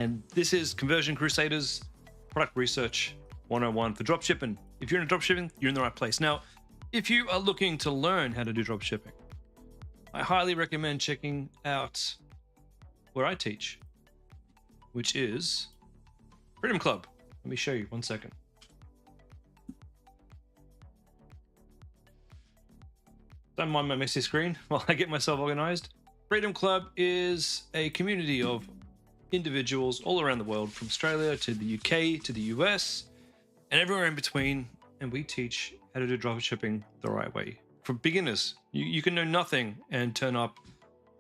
And this is Conversion Crusaders Product Research 101 for dropshipping. If you're in dropshipping, you're in the right place. Now, if you are looking to learn how to do dropshipping, I highly recommend checking out where I teach, which is Freedom Club. Let me show you 1 second. Don't mind my messy screen while I get myself organized. Freedom Club is a community of individuals all around the world, from Australia to the UK to the US and everywhere in between. And we teach how to do dropshipping the right way. For beginners, you can know nothing and turn up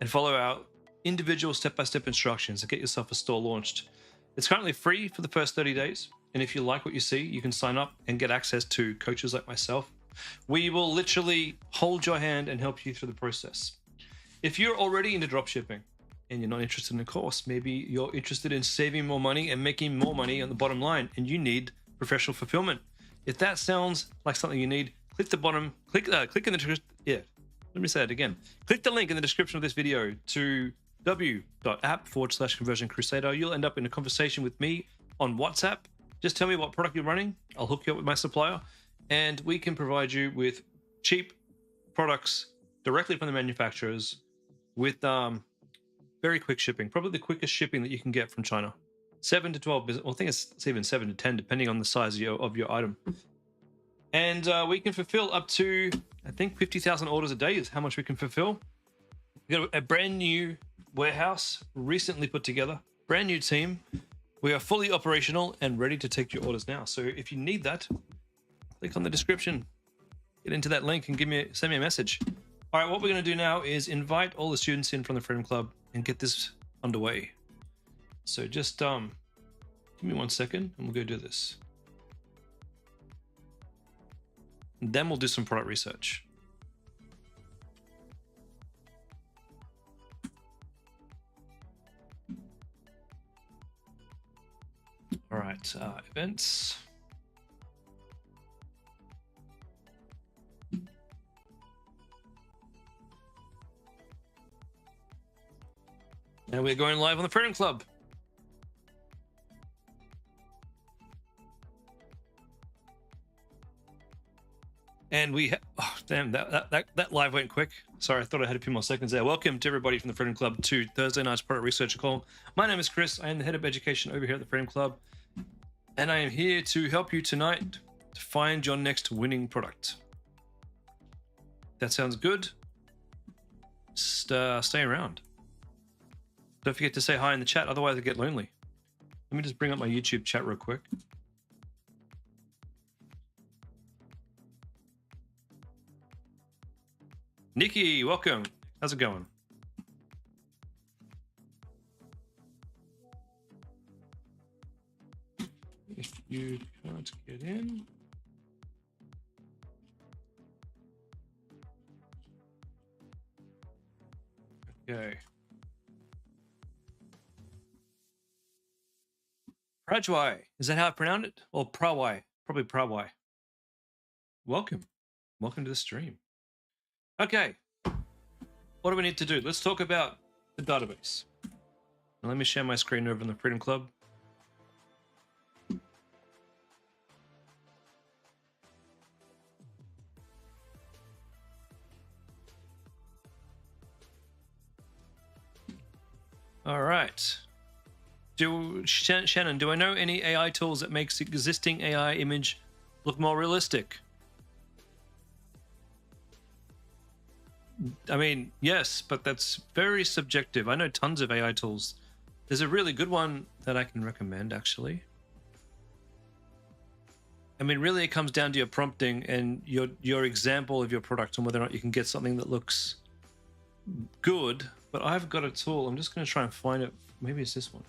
and follow our individual step-by-step instructions to get yourself a store launched. It's currently free for the first 30 days. And if you like what you see, you can sign up and get access to coaches like myself. We will literally hold your hand and help you through the process. If you're already into dropshipping and you're not interested in the course, maybe you're interested in saving more money and making more money on the bottom line, and you need professional fulfillment. If that sounds like something you need, click the bottom, click in the description. Yeah, let me say it again. Click the link in the description of this video to w.app/Conversion Crusader. You'll end up in a conversation with me on WhatsApp. Just tell me what product you're running. I'll hook you up with my supplier, and we can provide you with cheap products directly from the manufacturers with very quick shipping, probably the quickest shipping that you can get from China. 7 to 12 business, well, I think it's even 7 to 10, depending on the size of your item. And we can fulfill up to, I think, 50,000 orders a day is how much we can fulfill. We got a brand new warehouse recently put together, brand new team. We are fully operational and ready to take your orders now. So if you need that, click on the description, get into that link and send me a message. All right, what we're going to do now is invite all the students in from the Freedom Club and get this underway. So just give me 1 second and we'll go do this. And then we'll do some product research. All right, events. And we're going live on the Freedom Club. And we oh damn, that live went quick. Sorry, I thought I had a few more seconds there. Welcome to everybody from the Freedom Club to Thursday night's product research call. My name is Chris. I am the head of education over here at the Freedom Club, and I am here to help you tonight to find your next winning product. That sounds good. Stay around. Don't forget to say hi in the chat, otherwise I get lonely. Let me just bring up my YouTube chat real quick. Nikki, welcome. How's it going? If you can't get in. Okay. Prajwai, is that how I pronounce it? Or Prawai? Probably Prawai. Welcome. Welcome to the stream. Okay. What do we need to do? Let's talk about the database. Now let me share my screen over in the Freedom Club. All right. Shannon, do I know any AI tools that makes existing AI image look more realistic? I mean, yes, but that's very subjective. I know tons of AI tools. There's a really good one that I can recommend, actually. I mean, really, it comes down to your prompting and your example of your product and whether or not you can get something that looks good. But I've got a tool. I'm just going to try and find it. Maybe it's this one.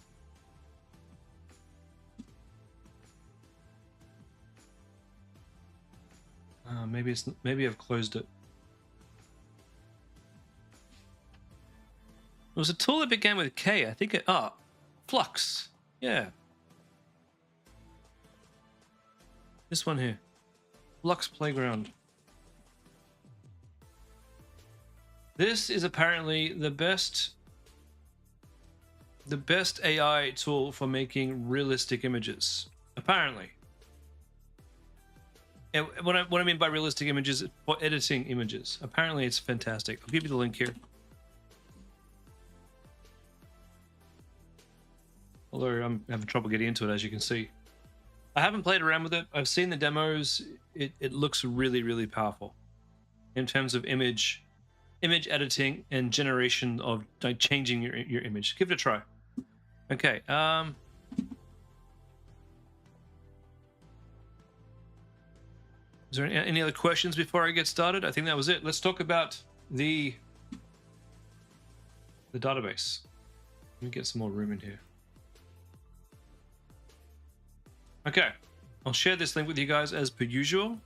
Maybe I've closed it. It was a tool that began with K. I think Flux. Yeah. This one here. Flux Playground. This is apparently the best the best AI tool for making realistic images. Apparently. And what I mean by realistic images is for editing images. Apparently it's fantastic. I'll give you the link here. Although I'm having trouble getting into it, as you can see. I haven't played around with it. I've seen the demos. It looks really, really powerful in terms of image editing and generation of like changing your image. Give it a try. Okay. Is there any other questions before I get started? I think that was it. Let's talk about the database. Let me get some more room in here. Okay, I'll share this link with you guys as per usual.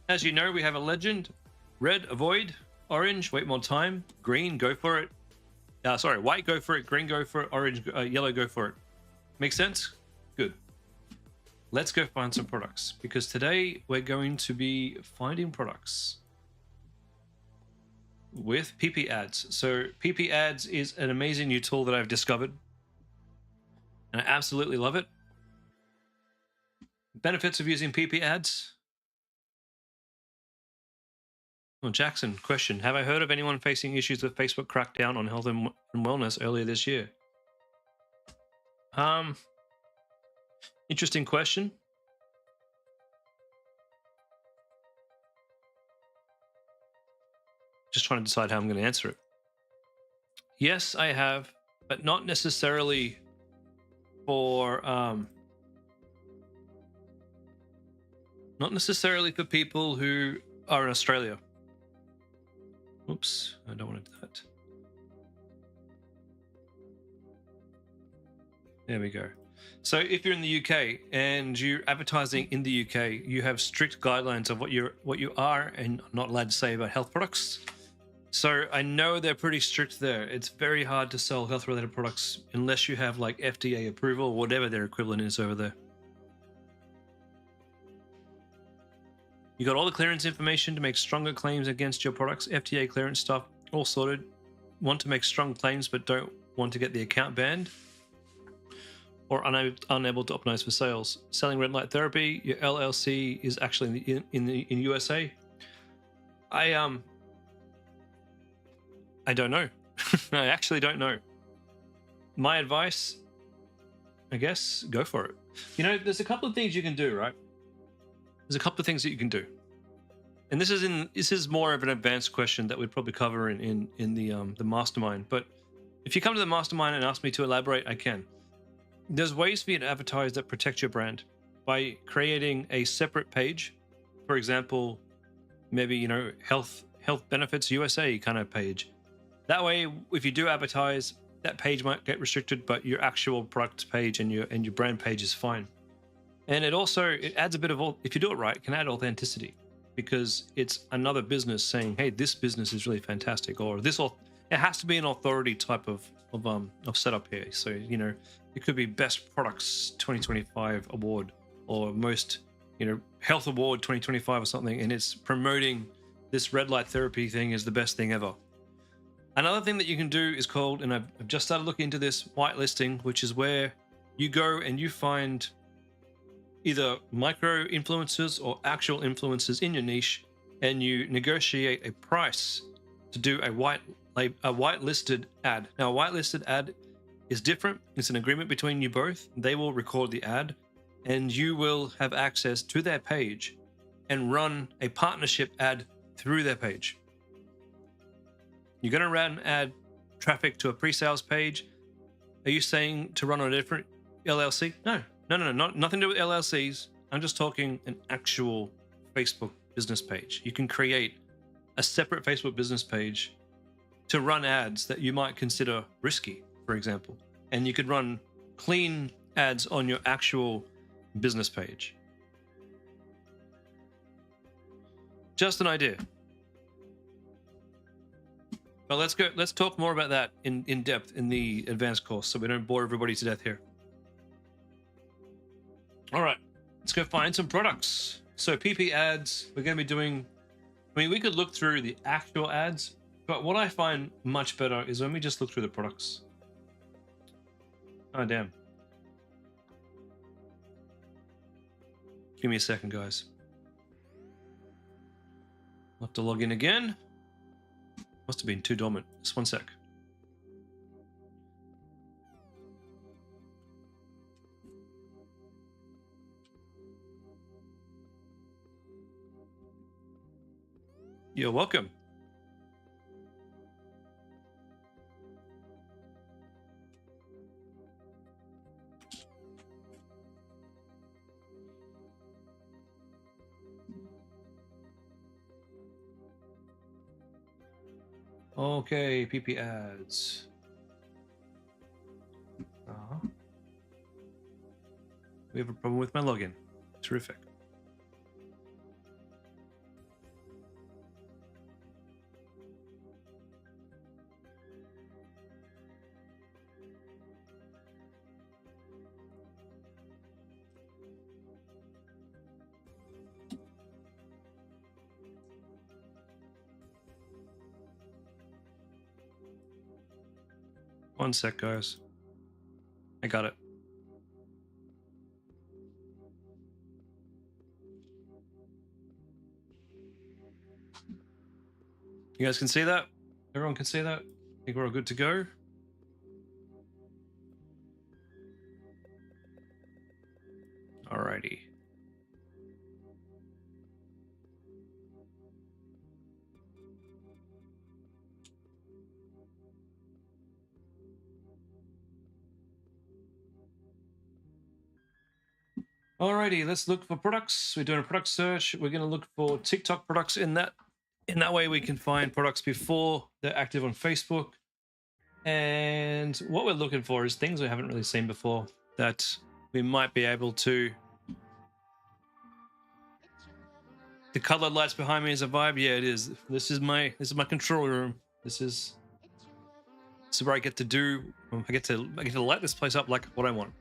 As you know, we have a legend. Red, avoid. Orange, wait more time. Green, go for it. Sorry, white, go for it. Green, go for it. Orange, yellow, go for it. Make sense? Good. Let's go find some products, because today we're going to be finding products with PiPi ads. So PiPi ads is an amazing new tool that I've discovered, and I absolutely love it. Benefits of using PiPi ads. Well, Jackson, question. Have I heard of anyone facing issues with Facebook crackdown on health and wellness earlier this year? Interesting question. Just trying to decide how I'm going to answer it. Yes, I have, but not necessarily for people who are in Australia. Oops, I don't want to do that. There we go. So if you're in the UK and you're advertising in the UK, you have strict guidelines of what you are and not allowed to say about health products. So I know they're pretty strict there. It's very hard to sell health-related products unless you have like FDA approval or whatever their equivalent is over there. You got all the clearance information to make stronger claims against your products, FDA clearance stuff, all sorted. Want to make strong claims but don't want to get the account banned, or unable to optimize for sales. Selling red light therapy, your LLC is actually in USA. I don't know. I actually don't know. My advice, I guess, go for it. You know, there's a couple of things you can do, right? There's a couple of things that you can do. And this is more of an advanced question that we'd probably cover in the mastermind. But if you come to the mastermind and ask me to elaborate, I can. There's ways for you to advertise that protect your brand by creating a separate page. For example, maybe, you know, health benefits USA kind of page. That way, if you do advertise, that page might get restricted, but your actual product page and your brand page is fine. And it adds a bit of, if you do it right, it can add authenticity, because it's another business saying, hey, this business is really fantastic, or it has to be an authority type of setup here. So, you know, it could be Best Products 2025 award, or most, you know, health award 2025 or something, and it's promoting this red light therapy thing is the best thing ever. Another thing that you can do is called, and I've just started looking into this, whitelisting, which is where you go and you find either micro influencers or actual influencers in your niche, and you negotiate a price to do a whitelisted ad. Now, a whitelisted ad is different. It's an agreement between you both. They will record the ad, and you will have access to their page and run a partnership ad through their page. You're going to run ad traffic to a pre-sales page. Are you saying to run on a different LLC? No, nothing to do with LLCs. I'm just talking an actual Facebook business page. You can create a separate Facebook business page to run ads that you might consider risky, for example. And you could run clean ads on your actual business page. Just an idea. But let's talk more about that in depth in the advanced course, so we don't bore everybody to death here. All right, let's go find some products. So PiPi ads, we're going to be doing, I mean, we could look through the actual ads, But what I find much better is when we just look through the products. Oh, damn. Give me a second, guys. I'll have to log in again. Must have been too dormant. Just one sec. You're welcome. Okay, PiPi ads. We have a problem with my login. Terrific. One sec, guys. I got it. You guys can see that? Everyone can see that? I think we're all good to go. Alrighty. Alrighty, let's look for products. We're doing a product search. We're going to look for TikTok products in that. In that way, we can find products before they're active on Facebook. And what we're looking for is things we haven't really seen before that we might be able to. The colored lights behind me is a vibe. Yeah, it is. This is my control room. This is where I get to do. I get to light this place up like what I want.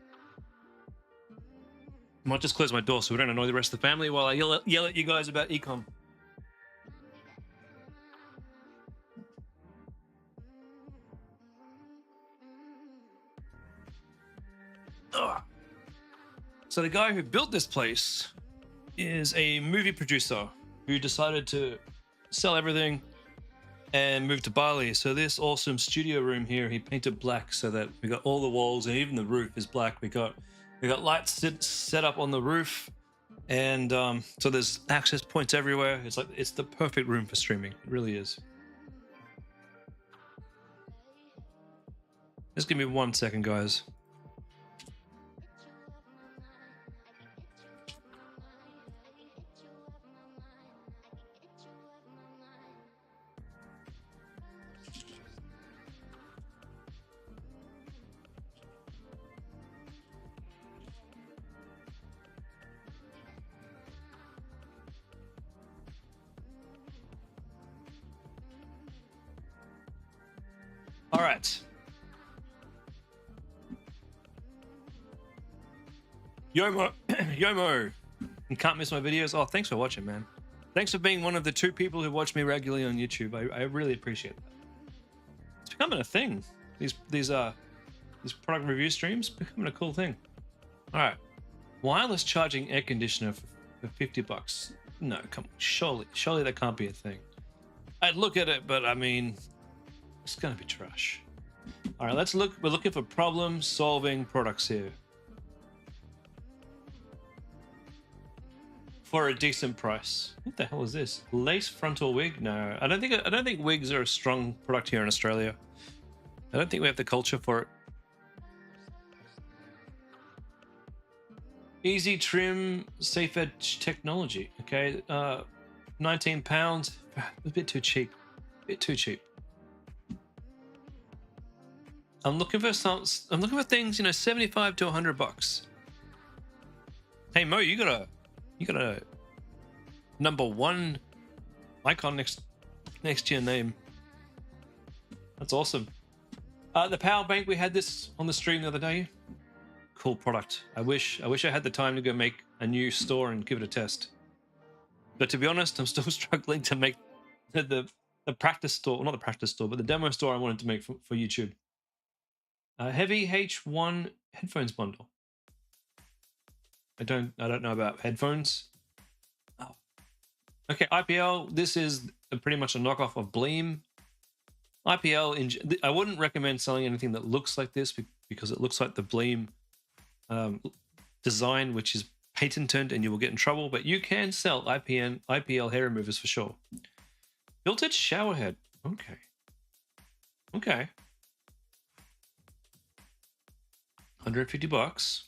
I might just close my door so we don't annoy the rest of the family while I yell at you guys about ecom. Ugh. So the guy who built this place is a movie producer who decided to sell everything and move to Bali. So this awesome studio room here, he painted black so that we got all the walls and even the roof is black. We got lights set up on the roof, and so there's access points everywhere. It's the perfect room for streaming. It really is. Just give me 1 second, guys. All right. Yomo, you can't miss my videos. Oh, thanks for watching, man. Thanks for being one of the 2 people who watch me regularly on YouTube. I really appreciate that. It's becoming a thing. These product review streams becoming a cool thing. All right. Wireless charging air conditioner for $50. No, come on. Surely that can't be a thing. I'd look at it, but I mean, it's gonna be trash. All right, let's look. We're looking for problem-solving products here for a decent price. What the hell is this? Lace frontal wig? No, I don't think wigs are a strong product here in Australia. I don't think we have the culture for it. Easy trim, safe edge technology. Okay, 19 pounds. A bit too cheap. I'm looking for things, you know, 75 to $100. Hey Mo, you got a #1 icon next to your name. That's awesome. The power bank, we had this on the stream the other day. Cool product. I wish I had the time to go make a new store and give it a test. But to be honest, I'm still struggling to make the the practice store, not the practice store, but the demo store I wanted to make for YouTube. Heavy H1 headphones bundle. I don't know about headphones. Oh. Okay, IPL. This is pretty much a knockoff of Bleem. IPL. I wouldn't recommend selling anything that looks like this because it looks like the Bleem design, which is patented, and you will get in trouble. But you can sell IPL hair removers for sure. Filtered shower head. Okay. Okay. $150.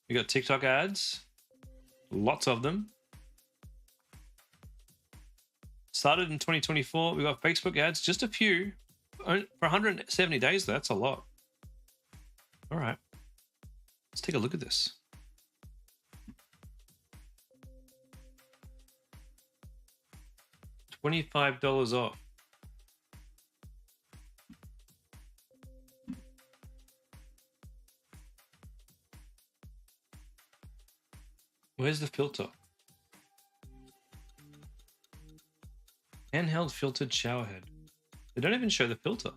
We got TikTok ads. Lots of them. Started in 2024. We got Facebook ads, just a few. For 170 days, that's a lot. All right. Let's take a look at this. $25 off. Where's the filter? Handheld filtered shower head. They don't even show the filter.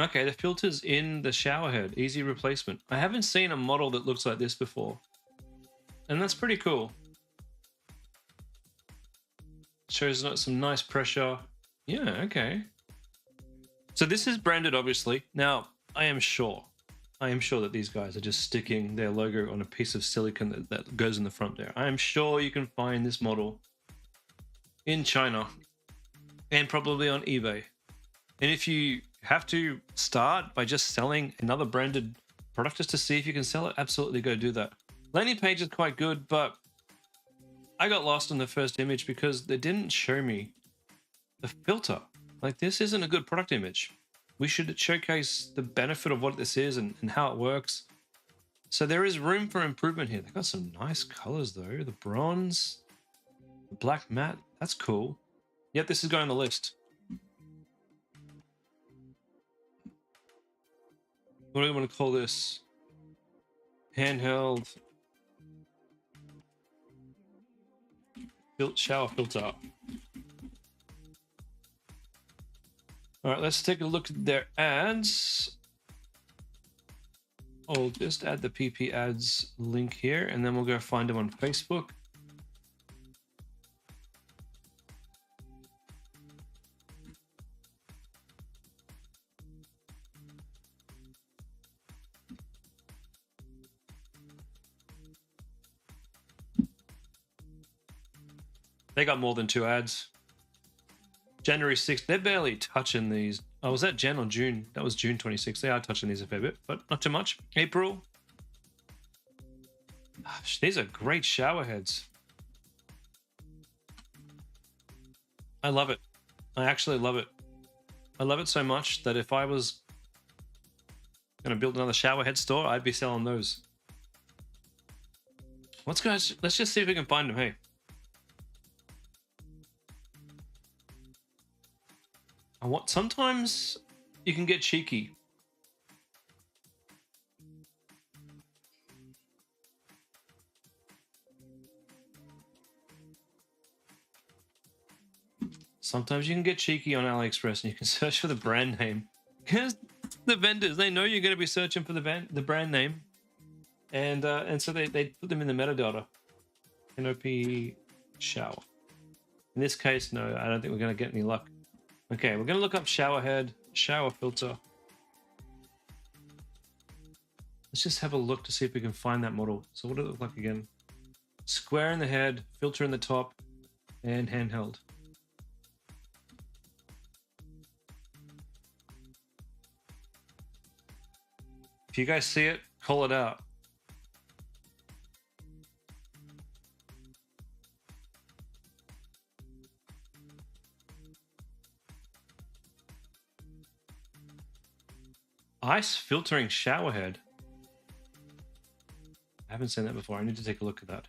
Okay, the filter's in the shower head. Easy replacement. I haven't seen a model that looks like this before. And that's pretty cool. Shows some nice pressure. Yeah, okay. So this is branded, obviously. Now, I am sure that these guys are just sticking their logo on a piece of silicone that goes in the front there. I am sure you can find this model in China and probably on eBay. And if you have to start by just selling another branded product just to see if you can sell it, absolutely go do that. Landing page is quite good, but I got lost in the first image because they didn't show me the filter. Like, this isn't a good product image. We should showcase the benefit of what this is and how it works. So there is room for improvement here. They've got some nice colors though. The bronze, the black matte, that's cool. Yep, this is going on the list. What do we want to call this? Handheld shower filter. All right, let's take a look at their ads. I'll just add the PiPi ads link here, and then we'll go find them on Facebook. They got more than 2 ads. January 6th, they're barely touching these. Oh, was that Jan or June? That was June 26th. They are touching these a fair bit, but not too much. April. Gosh, these are great shower heads. I love it. I actually love it. I love it so much that if I was going to build another shower head store, I'd be selling those. Let's just see if we can find them, hey. Sometimes you can get cheeky. Sometimes you can get cheeky on AliExpress and you can search for the brand name. Because the vendors, they know you're going to be searching for the brand name. And so they put them in the metadata. NOP shower. In this case, no, I don't think we're going to get any luck. Okay, we're going to look up shower head, shower filter. Let's just have a look to see if we can find that model. So what does it look like again? Square in the head, filter in the top, and handheld. If you guys see it, call it out. Ice filtering shower head. I haven't seen that before. I need to take a look at that.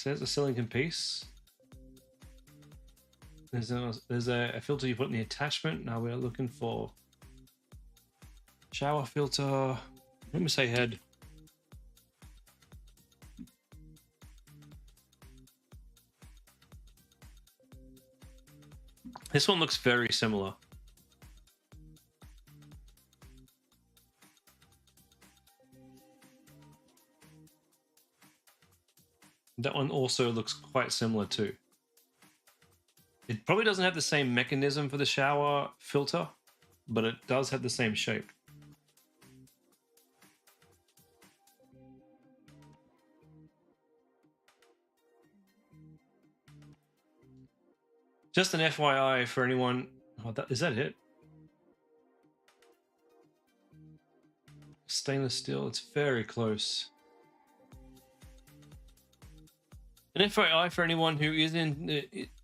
There's a silicone piece. There's a filter you put in the attachment. Now we're looking for shower filter. Let me say head. This one looks very similar. That one also looks quite similar too. It probably doesn't have the same mechanism for the shower filter, but it does have the same shape. Just an FYI for anyone. Oh, is that it? Stainless steel. It's very close. An FYI for anyone who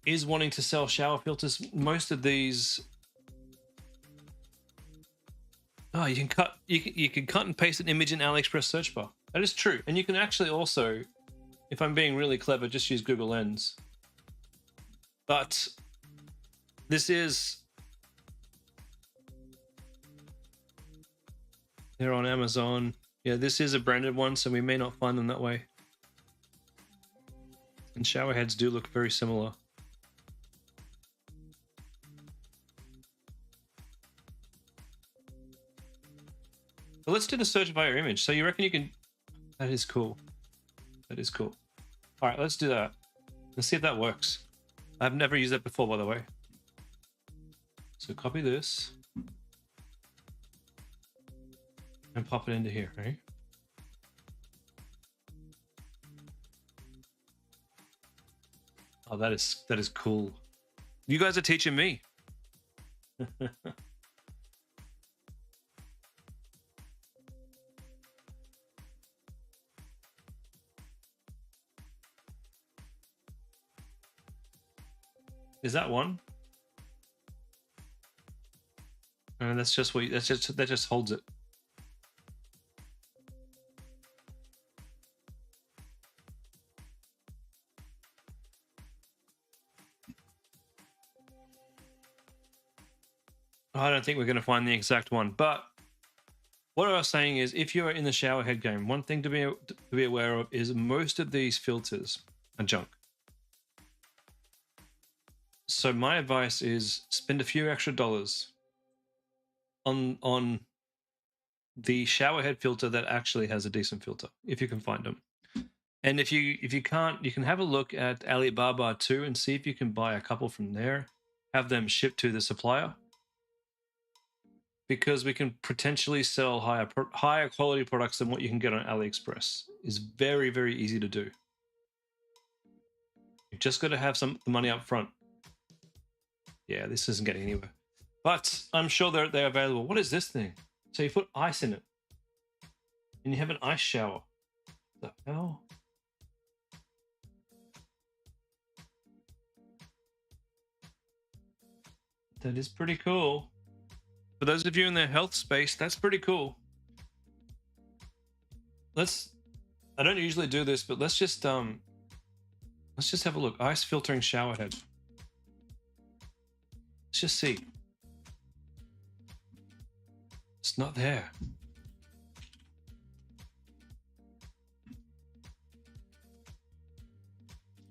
is wanting to sell shower filters. Most of these. Oh, you can cut and paste an image in AliExpress search bar. That is true, and you can actually also, if I'm being really clever, just use Google Lens. But this is. They're on Amazon. Yeah, this is a branded one, so we may not find them that way. And shower heads do look very similar. But let's do the search by your image. So you reckon you can... That is cool. That is cool. All right, let's do that. Let's see if that works. I've never used that before, by the way. So copy this. And pop it into here, right? Oh, that is cool. You guys are teaching me. Is that one? And that's just what that just holds it. I don't think we're going to find the exact one, but what I was saying is, if you're in the shower head game, one thing to be aware of is most of these filters are junk. So my advice is spend a few extra dollars on the shower head filter that actually has a decent filter, if you can find them. And if you can't, you can have a look at Alibaba too and see if you can buy a couple from there, have them shipped to the supplier. Because we can potentially sell higher quality products than what you can get on AliExpress. Is very, very easy to do. You've just got to have some money up front. Yeah, this isn't getting anywhere. But I'm sure they're available. What is this thing? So you put ice in it. And you have an ice shower. What the hell? That is pretty cool. For those of you in the health space, that's pretty cool. I don't usually do this, but let's just have a look. Ice filtering shower head. Let's just see. It's not there.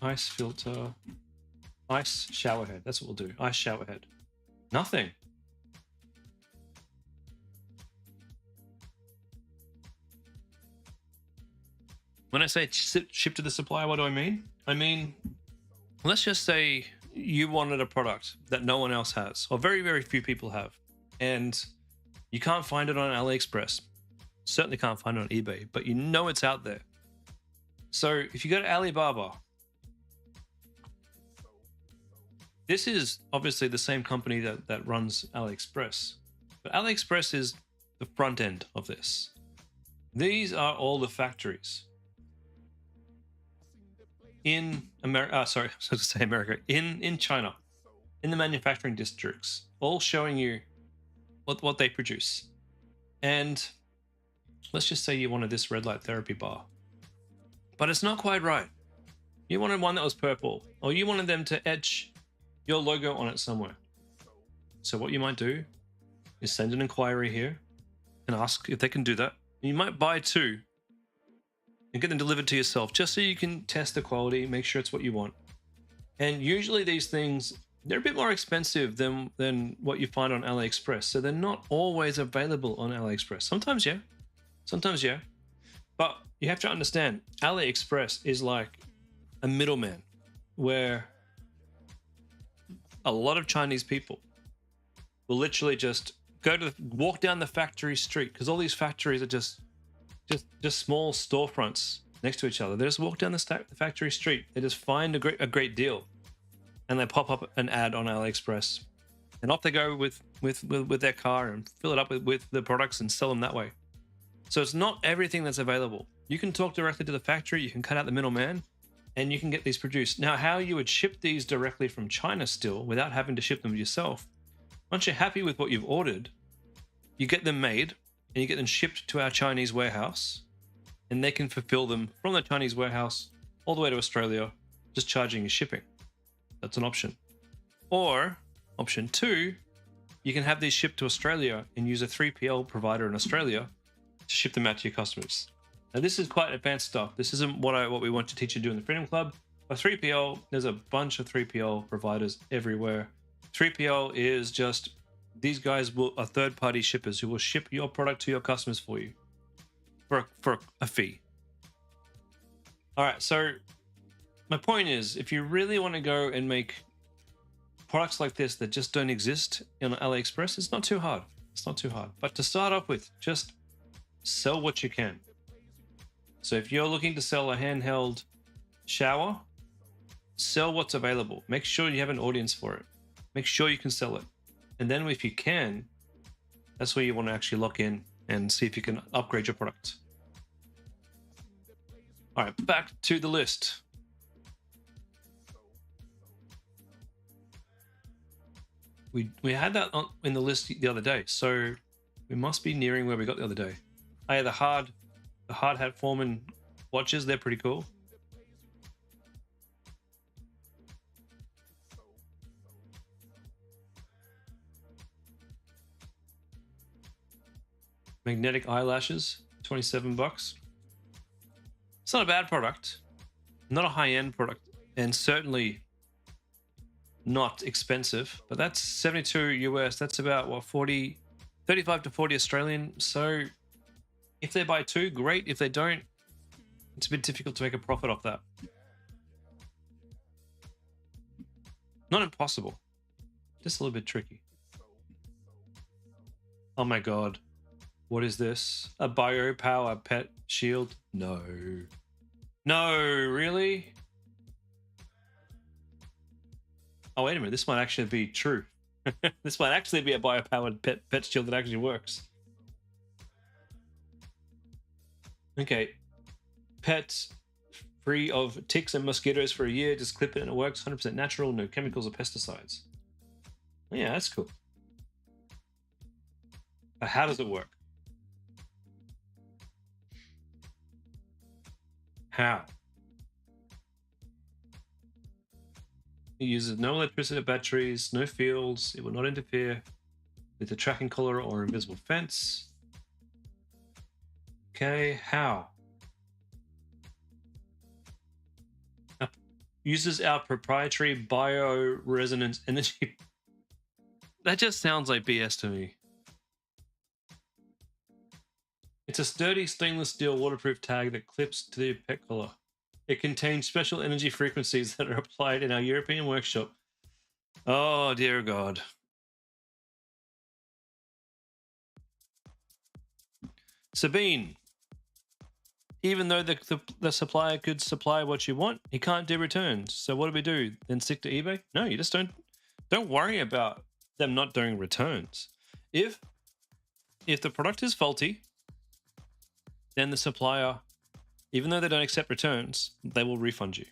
Ice filter. Ice shower head. That's what we'll do. Ice shower head. Nothing. When I say ship to the supplier, what do I mean? I mean, let's just say you wanted a product that no one else has, or very, very few people have, and you can't find it on AliExpress. Certainly can't find it on eBay, but you know it's out there. So if you go to Alibaba, this is obviously the same company that runs AliExpress, but AliExpress is the front end of this. These are all the factories in America. In China, in the manufacturing districts, all showing you what they produce. And let's just say you wanted this red light therapy bar, but it's not quite right. You wanted one that was purple, or you wanted them to etch your logo on it somewhere. So what you might do is send an inquiry here and ask if they can do that. You might buy 2 and get them delivered to yourself, just so you can test the quality, make sure it's what you want. And usually these things, they're a bit more expensive than what you find on AliExpress. So they're not always available on AliExpress. Sometimes, yeah. Sometimes, yeah. But you have to understand, AliExpress is like a middleman where a lot of Chinese people will literally just walk down the factory street, because all these factories are just small storefronts next to each other. They just walk down the factory street. They just find a great deal, and they pop up an ad on AliExpress, and off they go with their car and fill it up with the products and sell them that way. So it's not everything that's available. You can talk directly to the factory. You can cut out the middleman, and you can get these produced. Now, how you would ship these directly from China still without having to ship them yourself, once you're happy with what you've ordered, you get them made and you get them shipped to our Chinese warehouse, and they can fulfill them from the Chinese warehouse all the way to Australia, just charging you shipping. That's an option. Or option 2, you can have these shipped to Australia and use a 3PL provider in Australia to ship them out to your customers. Now, this is quite advanced stuff. This isn't what we want to teach you to do in the Freedom Club. A 3PL, there's a bunch of 3PL providers everywhere. 3PL is just, these guys are third-party shippers who will ship your product to your customers for you for a fee. All right, so my point is, if you really want to go and make products like this that just don't exist in AliExpress, it's not too hard. It's not too hard. But to start off with, just sell what you can. So if you're looking to sell a handheld shower, sell what's available. Make sure you have an audience for it. Make sure you can sell it. And then if you can, that's where you want to actually lock in and see if you can upgrade your product. All right, back to the list. We had that in the list the other day, so we must be nearing where we got the other day. Oh yeah, the hard hat Foreman watches, they're pretty cool. Magnetic eyelashes, 27 bucks. It's not a bad product, not a high-end product, and certainly not expensive, but that's 72 US. That's about what, 35 to 40 Australian. So if they buy 2, great. If they don't, it's a bit difficult to make a profit off that. Not impossible, just a little bit tricky. Oh my God. What is this? A biopower pet shield? No. No, really? Oh, wait a minute. This might actually be true. This might actually be a biopowered pet shield that actually works. Okay. Pets free of ticks and mosquitoes for a year. Just clip it and it works. 100% natural. No chemicals or pesticides. Yeah, that's cool. But how does it work? How? It uses no electricity or batteries, no fields. It will not interfere with the tracking collar or invisible fence. Okay, how? Uses our proprietary bioresonance energy. That just sounds like BS to me. It's a sturdy stainless steel waterproof tag that clips to the pet collar. It contains special energy frequencies that are applied in our European workshop. Oh, dear God. Sabine. Even though the supplier could supply what you want, he can't do returns. So what do we do? Then stick to eBay? No, you just don't worry about them not doing returns. If the product is faulty, then the supplier, even though they don't accept returns, they will refund you.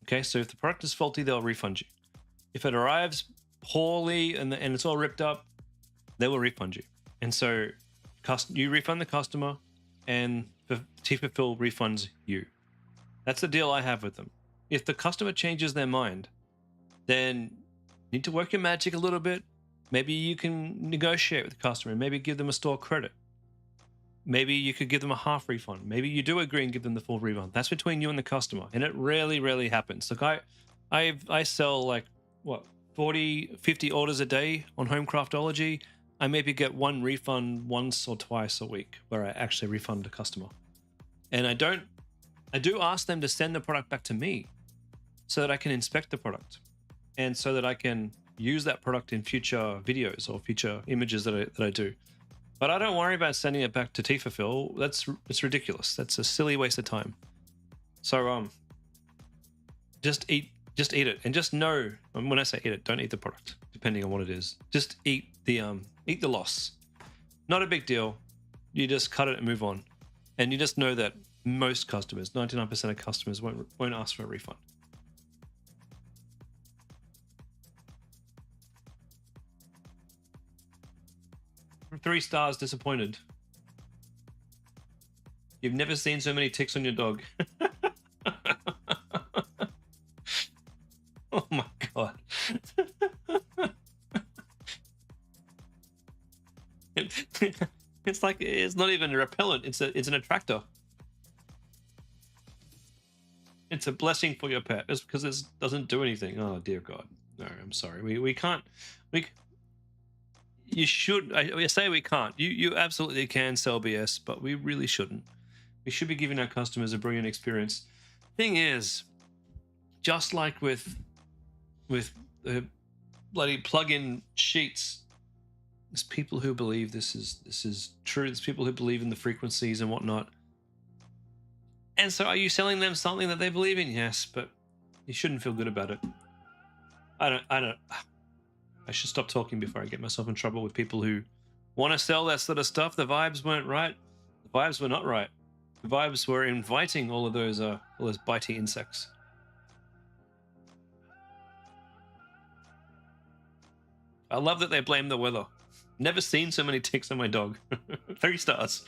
Okay, so if the product is faulty, they'll refund you. If it arrives poorly and it's all ripped up, they will refund you. And so you refund the customer and T-Fulfill refunds you. That's the deal I have with them. if the customer changes their mind, then you need to work your magic a little bit. Maybe you can negotiate with the customer, maybe give them a store credit. Maybe you could give them a half refund. Maybe you do agree and give them the full refund. That's between you and the customer, and it rarely happens. Like I sell like what 40, 50 orders a day on Homecraftology. I maybe get one refund once or twice a week where I actually refund the customer, and I do ask them to send the product back to me so that I can inspect the product and so that I can use that product in future videos or future images that I do. But I don't worry about sending it back to T-Fulfill. It's ridiculous. That's a silly waste of time. So just eat it, and just know, when I say eat it, don't eat the product, depending on what it is. Just eat the loss. Not a big deal. You just cut it and move on. And you just know that most customers, 99% of customers, won't ask for a refund. Three stars, disappointed. You've never seen so many ticks on your dog. Oh my god. It's like, it's not even a repellent, it's an attractor. It's a blessing for your pet. It's because it doesn't do anything. Oh dear god. No, I'm sorry. We can't. You should. I say we can't. You absolutely can sell BS, but we really shouldn't. We should be giving our customers a brilliant experience. Thing is, just like with the bloody plug-in sheets, there's people who believe this is true. There's people who believe in the frequencies and whatnot. And so, are you selling them something that they believe in? Yes, but you shouldn't feel good about it. I don't. I should stop talking before I get myself in trouble with people who want to sell that sort of stuff. The vibes weren't right. The vibes were not right. The vibes were inviting all those bitey insects. I love that they blame the weather. Never seen so many ticks on my dog. 3 stars.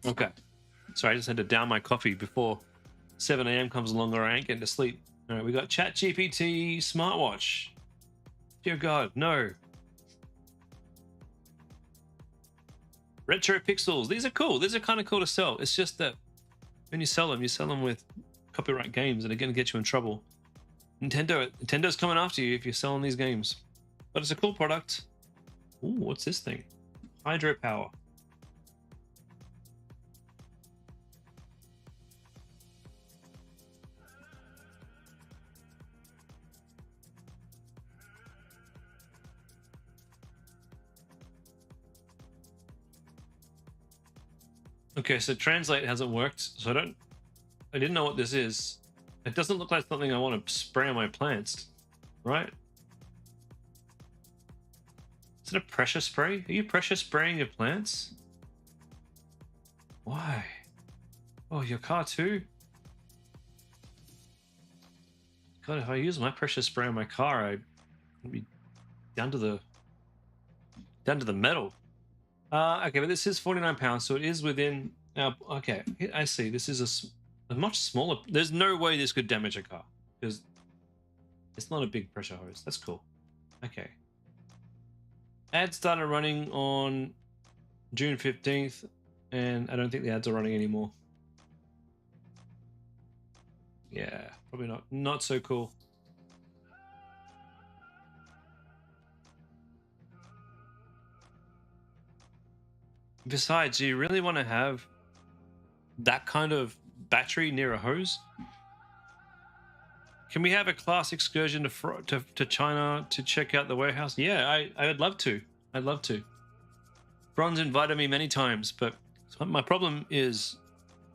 Okay. Sorry, I just had to down my coffee before 7 a.m. comes along or I ain't getting to sleep. All right, we got ChatGPT smartwatch. Dear God, no. Retro pixels. These are cool. These are kind of cool to sell. It's just that when you sell them with copyright games and are going to get you in trouble. Nintendo's coming after you if you're selling these games. But it's a cool product. Ooh, what's this thing? Hydropower. Okay, so translate hasn't worked, so I didn't know what this is. It doesn't look like something I want to spray on my plants, right? Is it a pressure spray? Are you pressure spraying your plants? Why? Oh, your car too? God, if I use my pressure spray on my car, I'd be down to the metal. Okay, but this is 49 pounds, so it is within our... Okay, I see. This is a much smaller... There's no way this could damage a car, because it's not a big pressure hose. That's cool. Okay. Ads started running on June 15th, and I don't think the ads are running anymore. Yeah, probably not. Not so cool. Besides, do you really want to have that kind of battery near a hose? Can we have a class excursion to China to check out the warehouse? Yeah, I'd love to. I'd love to. Bron's invited me many times, but my problem is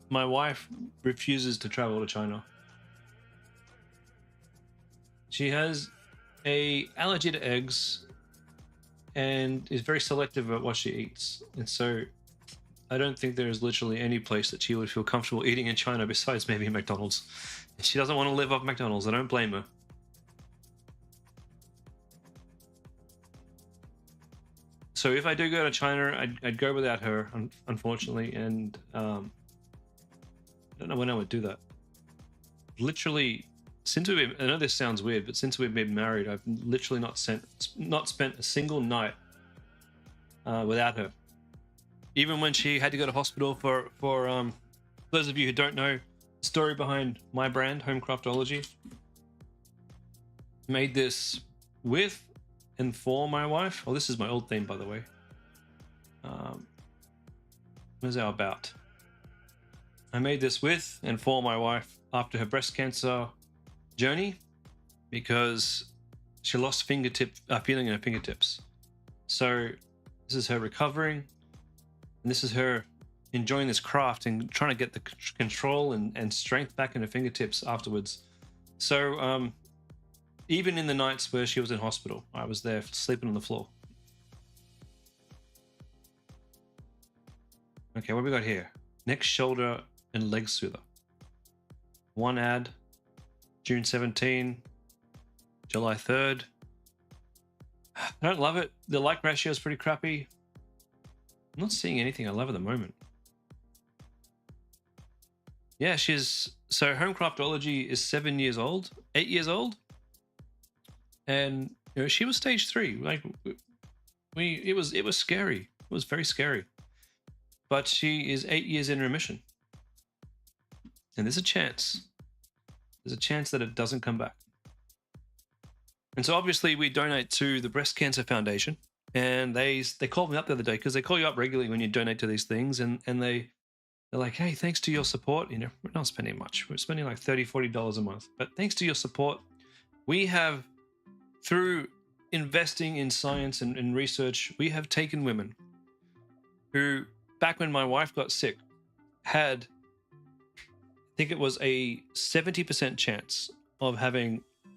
my wife refuses to travel to China. She has an allergy to eggs and is very selective about what she eats. And so I don't think there is literally any place that she would feel comfortable eating in China besides maybe McDonald's. And she doesn't want to live off McDonald's. I don't blame her. So if I do go to China, I'd go without her, unfortunately, and I don't know when I would do that. Literally, since I know this sounds weird, but since we've been married, I've literally not spent a single night without her. Even when she had to go to hospital for those of you who don't know the story behind my brand, Homecraftology, made this with and for my wife. Oh, this is my old theme, by the way. Where's our about? I made this with and for my wife after her breast cancer journey because she lost feeling in her fingertips. So this is her recovering, and this is her enjoying this craft and trying to get the control and strength back in her fingertips afterwards. So even in the nights where she was in hospital, I was there sleeping on the floor. Okay, what we got here? Neck, shoulder, and leg soother. One ad, June 17, July 3rd. I don't love it. The like ratio is pretty crappy. I'm not seeing anything I love at the moment. Yeah, so Homecraftology is 7 years old, 8 years old. And she was stage 3. Like it was scary. It was very scary. But she is 8 years in remission. And there's a chance. There's a chance that it doesn't come back. And so obviously we donate to the Breast Cancer Foundation. And they called me up the other day because they call you up regularly when you donate to these things. And they're like, hey, thanks to your support, we're not spending much. We're spending like $30, $40 a month. But thanks to your support, we have, through investing in science and research, we have taken women who, back when my wife got sick, had, I think it was a 70% chance of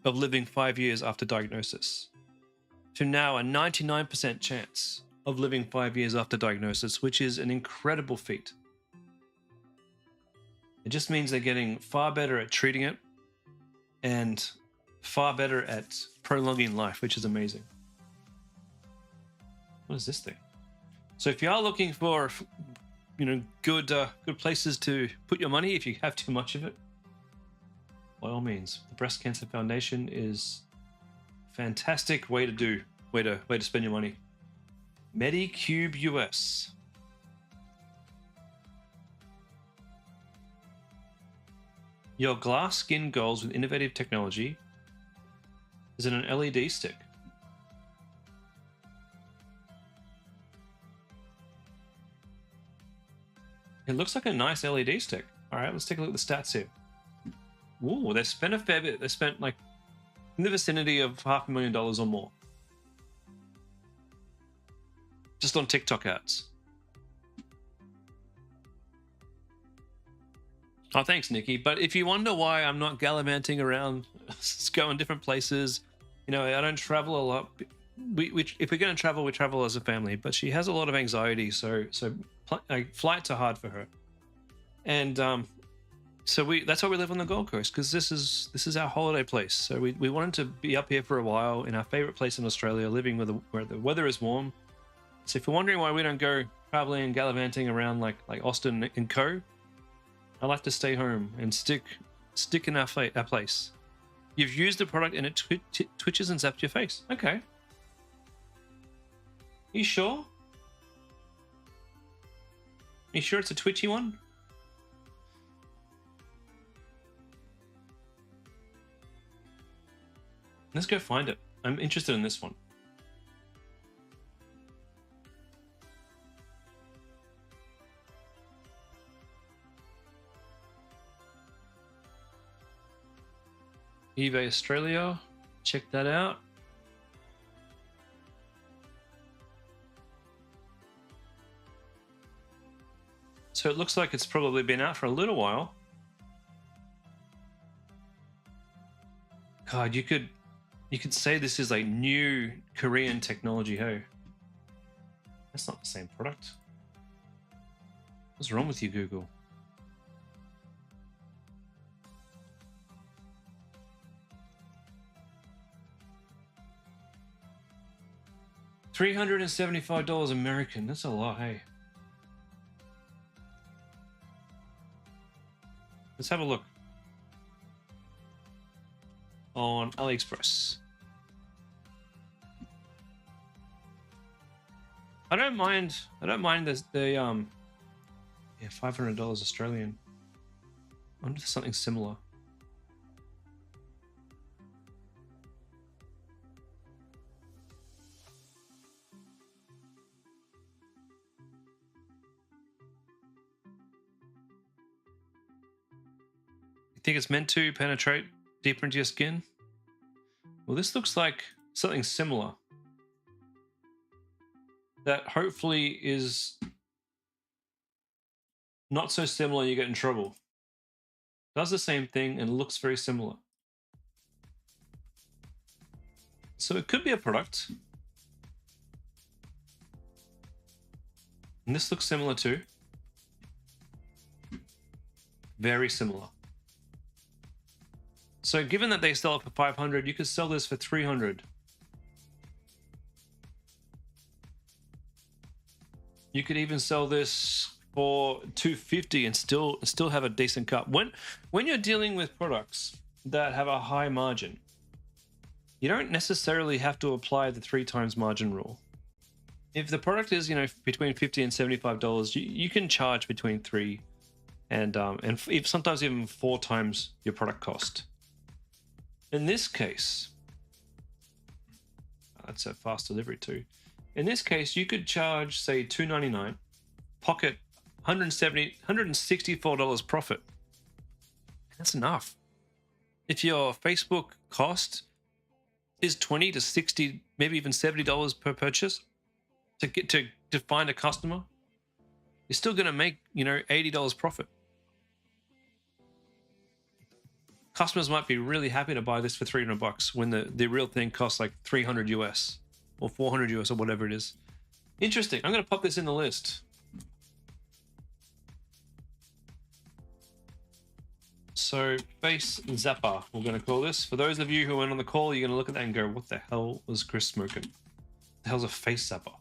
living 5 years after diagnosis, to now a 99% chance of living 5 years after diagnosis, which is an incredible feat. It just means they're getting far better at treating it and far better at prolonging life, which is amazing. What is this thing? So if you are looking for, good places to put your money if you have too much of it, by all means, the Breast Cancer Foundation is a fantastic way to spend your money. Medicube US. Your glass skin goals with innovative technology is in an LED stick. It looks like a nice LED stick. All right, let's take a look at the stats here. Ooh, they spent a fair bit. They spent like in the vicinity of $500,000 or more just on TikTok ads. Oh, thanks, Nikki. But if you wonder why I'm not gallivanting around, going different places, I don't travel a lot. If we're going to travel, we travel as a family. But she has a lot of anxiety, so flights are hard for her. And that's why we live on the Gold Coast, because this is our holiday place. So we wanted to be up here for a while in our favorite place in Australia, living where the weather is warm. So if you're wondering why we don't go traveling and gallivanting around like Austin and Co., I like to stay home and stick in our place. You've used the product and it twitches and zaps your face. Okay. You sure? You sure it's a twitchy one? Let's go find it. I'm interested in this one. eBay Australia, check that out. So it looks like it's probably been out for a little while. God, you could say this is like new Korean technology, hey? That's not the same product. What's wrong with you, Google? $375 American. That's a lot, hey. Let's have a look on AliExpress. I don't mind the yeah, $500 Australian. I wonder if there's something similar. You think it's meant to penetrate deeper into your skin? Well, this looks like something similar. That hopefully is not so similar you get in trouble. Does the same thing and looks very similar. So it could be a product. And this looks similar too. Very similar. So given that they sell it for 500, you could sell this for 300. You could even sell this for 250 and still have a decent cut. When you're dealing with products that have a high margin, you don't necessarily have to apply the 3 times margin rule. If the product is, between $50 and $75, you can charge between 3 and sometimes even 4 times your product cost. In this case, that's a fast delivery too. In this case, you could charge, say, $2.99, pocket $164 profit. That's enough. If your Facebook cost is $20 to $60, maybe even $70 per purchase to get to find a customer, you're still going to make, $80 profit. Customers might be really happy to buy this for $300 when the real thing costs like 300 US or 400 US or whatever it is. Interesting. I'm going to pop this in the list. So face zapper, we're going to call this. For those of you who went on the call, you're going to look at that and go, what the hell was Chris smoking? The hell's a face zapper?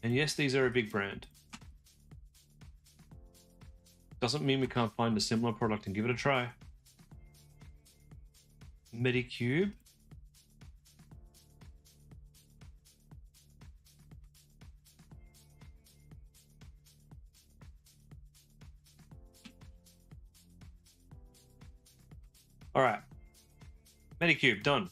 And yes, these are a big brand. Doesn't mean we can't find a similar product and give it a try. Medicube. All right. Medicube, done.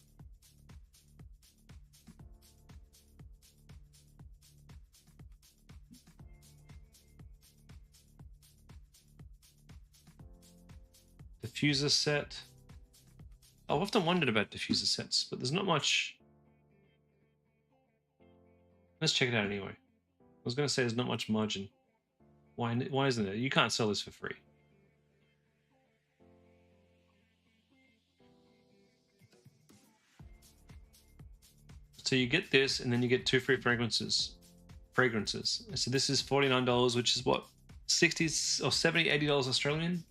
Diffuser set. I've often wondered about diffuser sets, but there's not much. Let's check it out anyway. I was going to say there's not much margin. Why isn't there? You can't sell this for free. So you get this, and then you get 2 free fragrances. So this is $49, which is what, 60 or 70, $80 Australian.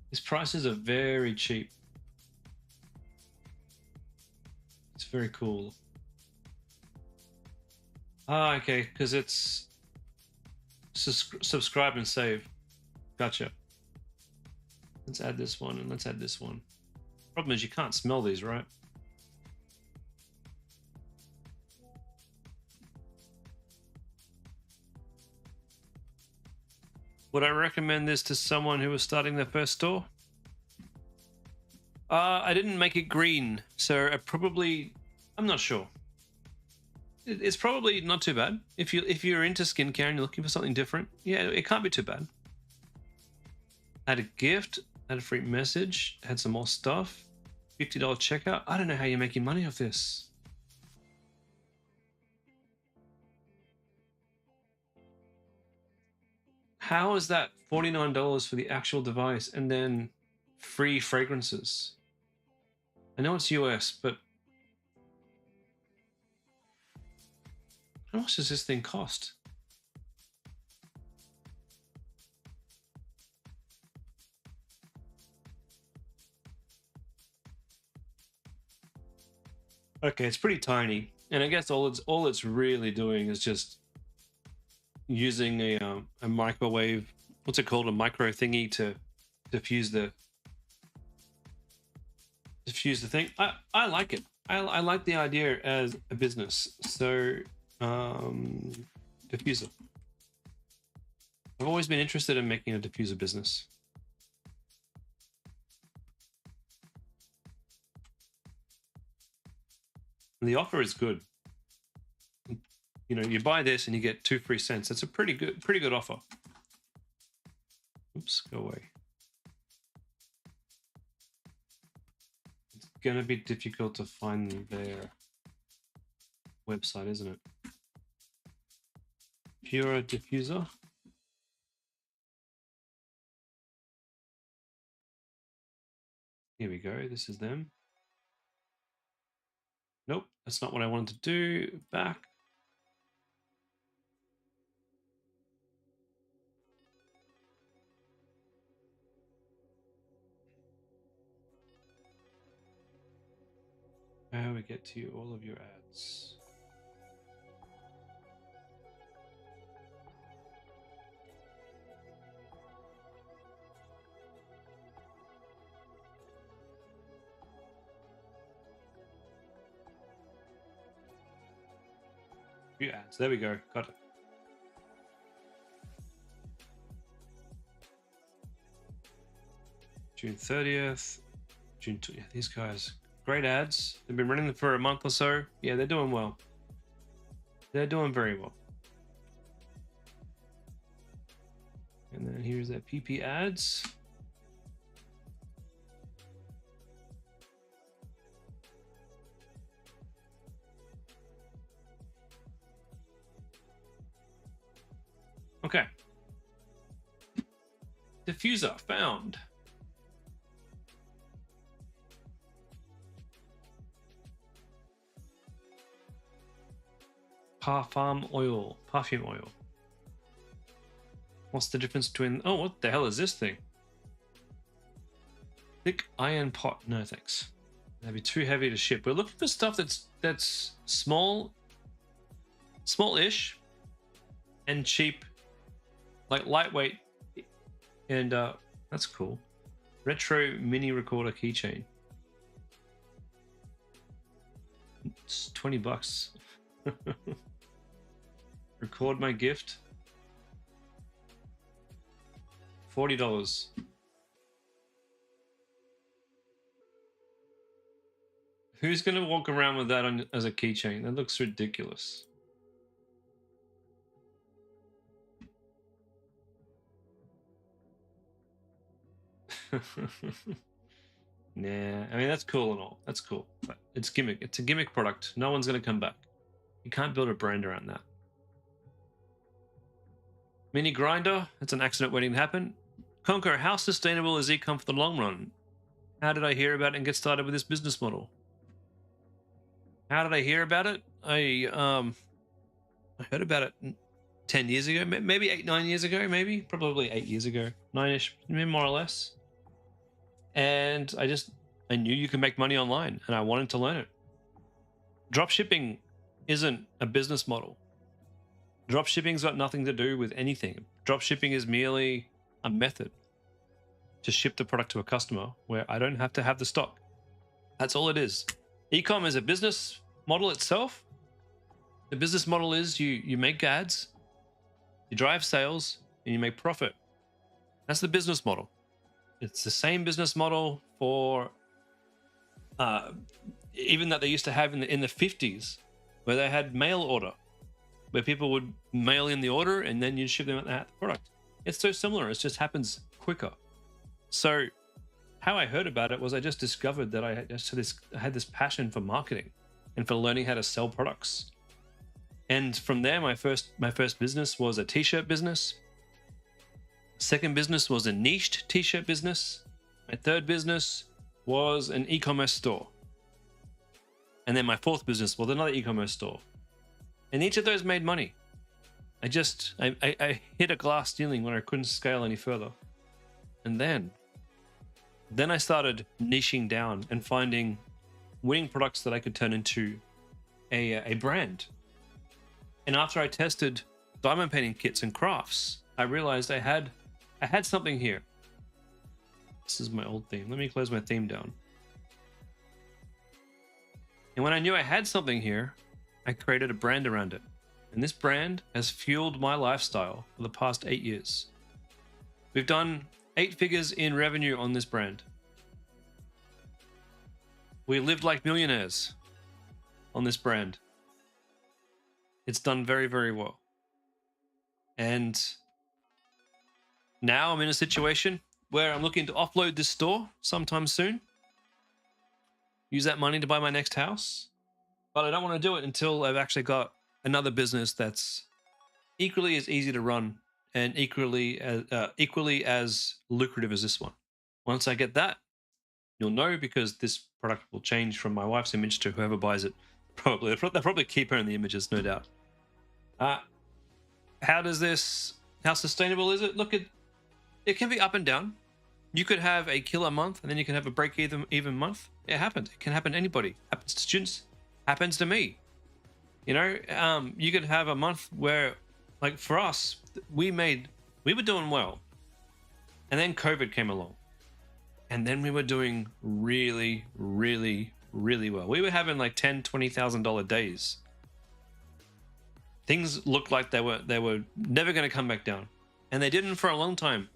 These prices are very cheap. It's very cool. Ah, okay, because it's subscribe and save. Gotcha. Let's add this one and let's add this one. Problem is you can't smell these, right? Would I recommend this to someone who was starting their first store? I didn't make it green, so I'm not sure. It's probably not too bad. If you're into skincare and you're looking for something different, yeah, it can't be too bad. Add a gift, add a free message, add some more stuff. $50 checkout. I don't know how you're making money off this. How is that $49 for the actual device and then free fragrances? I know it's US, but how much does this thing cost? Okay, it's pretty tiny, and I guess all it's really doing is just using a microwave. What's it called? A micro thingy to diffuse the thing. I like it. I like the idea as a business. So, diffuser. I've always been interested in making a diffuser business. And the offer is good. You know, you buy this and you get 2 free cents. That's a pretty good offer. Oops, go away. It's gonna be difficult to find their website, isn't it? Pure diffuser. Here we go. This is them. Nope, that's not what I wanted to do. Back. How we get to all of your ads. View ads. There we go. Got it. June 30th. June 2nd. Yeah, these guys. Great ads. They've been running them for a month or so. Yeah, they're doing well. They're doing very well. And then here's that PiPi ads. Okay. Diffuser found. Perfume oil. What's the difference between... Oh, what the hell is this thing? Thick iron pot. No, thanks. That'd be too heavy to ship. We're looking for stuff that's small-ish, and cheap, like lightweight, and that's cool. Retro mini recorder keychain. It's $20. Record my gift. $40. Who's gonna walk around with that on as a keychain? That looks ridiculous. Nah, I mean that's cool and all. That's cool, but it's gimmick. It's a gimmick product. No one's gonna come back. You can't build a brand around that. Mini grinder. It's an accident waiting to happen. Conquer. How sustainable is ecom for the long run? How did I hear about it and get started with this business model? How did I hear about it? I heard about it 10 years ago, maybe 8-9 years ago, maybe probably 8 years ago, 9ish, more or less. And I knew you could make money online, and I wanted to learn it. Dropshipping isn't a business model. Dropshipping's got nothing to do with anything. Dropshipping is merely a method to ship the product to a customer where I don't have to have the stock. That's all it is. Ecom is a business model itself. The business model is you make ads, you drive sales, and you make profit. That's the business model. It's the same business model for even that they used to have in the 50s, where they had mail order, where people would mail in the order and then you'd ship them out the product. It's so similar. It just happens quicker. So how I heard about it was I just discovered that I had this passion for marketing and for learning how to sell products. And from there, my first business was a t-shirt business. Second business was a niched t-shirt business. My third business was an e-commerce store. And then my fourth business was another e-commerce store. And each of those made money. I hit a glass ceiling when I couldn't scale any further. And then I started niching down and finding winning products that I could turn into a brand. And after I tested diamond painting kits and crafts, I realized I had something here. This is my old theme. Let me close my theme down. And when I knew I had something here, I created a brand around it. And this brand has fueled my lifestyle for the past 8 years. We've done 8 figures in revenue on this brand. We lived like millionaires on this brand. It's done very, very well. And now I'm in a situation where I'm looking to offload this store sometime soon. Use that money to buy my next house. But I don't want to do it until I've actually got another business that's equally as easy to run and equally as lucrative as this one. Once I get that, you'll know, because this product will change from my wife's image to whoever buys it. They'll probably keep her in the images, no doubt. How sustainable is it? Look, it can be up and down. You could have a killer month and then you can have a break even month. It happens. It can happen to anybody. Happens to students. Happens to me. You know, you could have a month where, like for us, we were doing well. And then COVID came along. And then we were doing really, really, really well. We were having like $10,000, $20,000 days. Things looked like they were never going to come back down. And they didn't for a long time.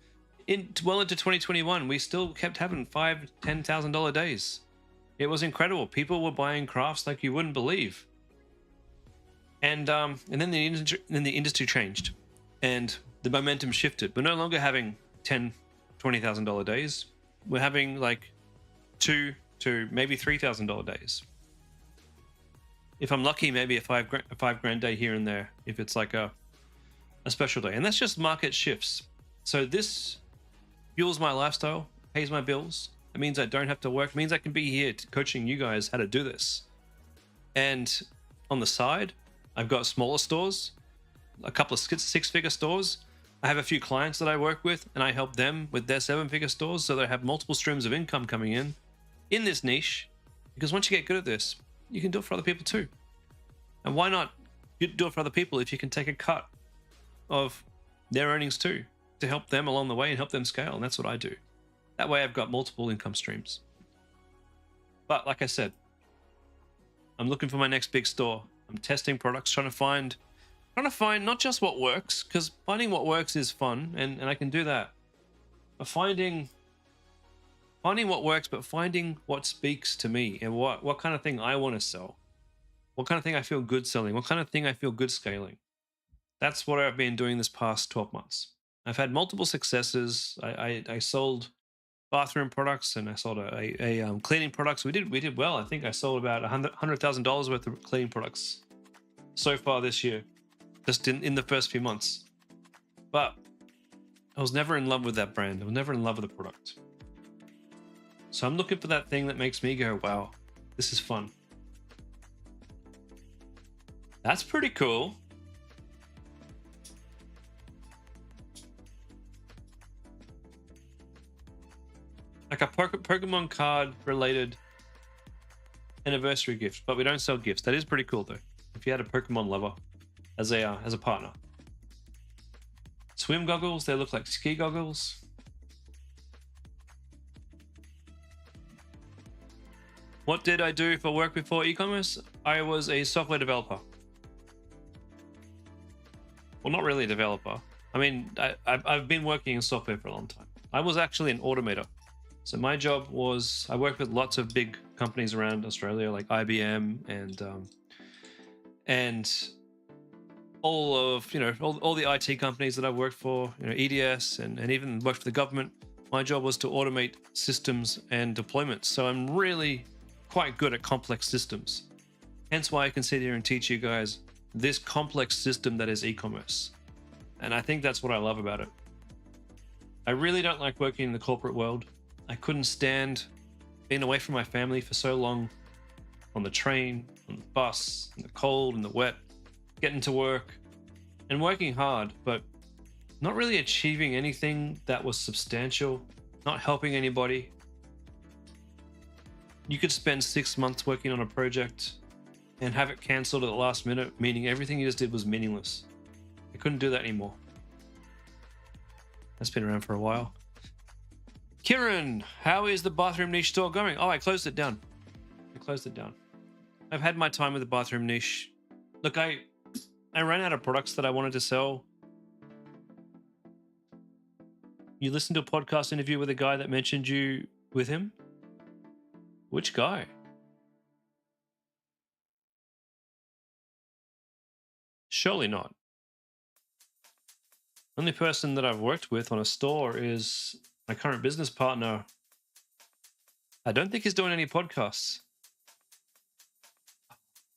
Well into 2021, we still kept having $5,000, $10,000 days. It was incredible. People were buying crafts like you wouldn't believe. And then the industry changed, and the momentum shifted. We're no longer having $10,000, $20,000 days. We're having like $2,000 to maybe $3,000 days. If I'm lucky, maybe a five grand day here and there, if it's like a special day. And that's just market shifts. So this fuels my lifestyle, pays my bills. It means I don't have to work. It means I can be here coaching you guys how to do this. And on the side, I've got smaller stores, a couple of 6-figure stores. I have a few clients that I work with, and I help them with their 7-figure stores, so they have multiple streams of income coming in this niche. Because once you get good at this, you can do it for other people too. And why not do it for other people if you can take a cut of their earnings too, to help them along the way and help them scale? And that's what I do. That way I've got multiple income streams. But like I said, I'm looking for my next big store. I'm testing products, trying to find not just what works, because finding what works is fun, and I can do that. But finding what works, but finding what speaks to me and what kind of thing I want to sell. What kind of thing I feel good selling. What kind of thing I feel good scaling. That's what I've been doing this past 12 months. I've had multiple successes. I sold bathroom products, and I sold a cleaning products. We did well. I think I sold about $100,000 worth of cleaning products so far this year, just in the first few months. But I was never in love with that brand. I was never in love with the product. So I'm looking for that thing that makes me go, wow, this is fun. That's pretty cool. Like a Pokemon card related anniversary gift, but we don't sell gifts. That is pretty cool though. If you had a Pokemon lover as a partner. Swim goggles, they look like ski goggles. What did I do for work before e-commerce? I was a software developer. Well, not really a developer. I mean, I've been working in software for a long time. I was actually an automator. So my job was, I worked with lots of big companies around Australia, like IBM and all of, all the IT companies that I worked for, EDS and even worked for the government. My job was to automate systems and deployments. So I'm really quite good at complex systems. Hence why I can sit here and teach you guys this complex system that is e-commerce. And I think that's what I love about it. I really don't like working in the corporate world. I couldn't stand being away from my family for so long, on the train, on the bus, in the cold, in the wet, getting to work and working hard, but not really achieving anything that was substantial, not helping anybody. you could spend 6 months working on a project and have it cancelled at the last minute, meaning everything you just did was meaningless. I couldn't do that anymore. That's been around for a while. Kieran, how is the bathroom niche store going? Oh, I closed it down. I've had my time with the bathroom niche. Look, I ran out of products that I wanted to sell. You listened to a podcast interview with a guy that mentioned you with him? Which guy? Surely not. Only person that I've worked with on a store is my current business partner. I don't think he's doing any podcasts.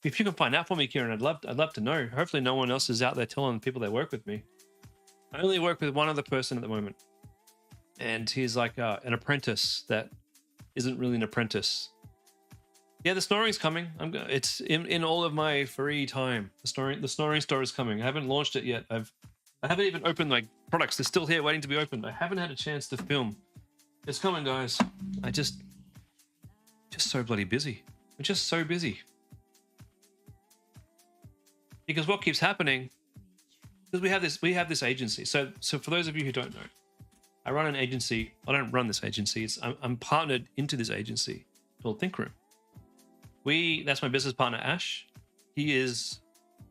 If you can find out for me, Kieran, I'd love to know. Hopefully no one else is out there telling people they work with me. I only work with one other person at the moment. And he's like an apprentice that isn't really an apprentice. Yeah, the snoring's coming. It's in all of my free time. The snoring store is coming. I haven't launched it yet. I haven't even opened my products. They're still here waiting to be opened. I haven't had a chance to film. It's coming, guys. I just so bloody busy. I'm just so busy. Because what keeps happening, because we have this agency. So for those of you who don't know, I run an agency. I don't run this agency. I'm partnered into this agency called Think Room. That's my business partner, Ash. He is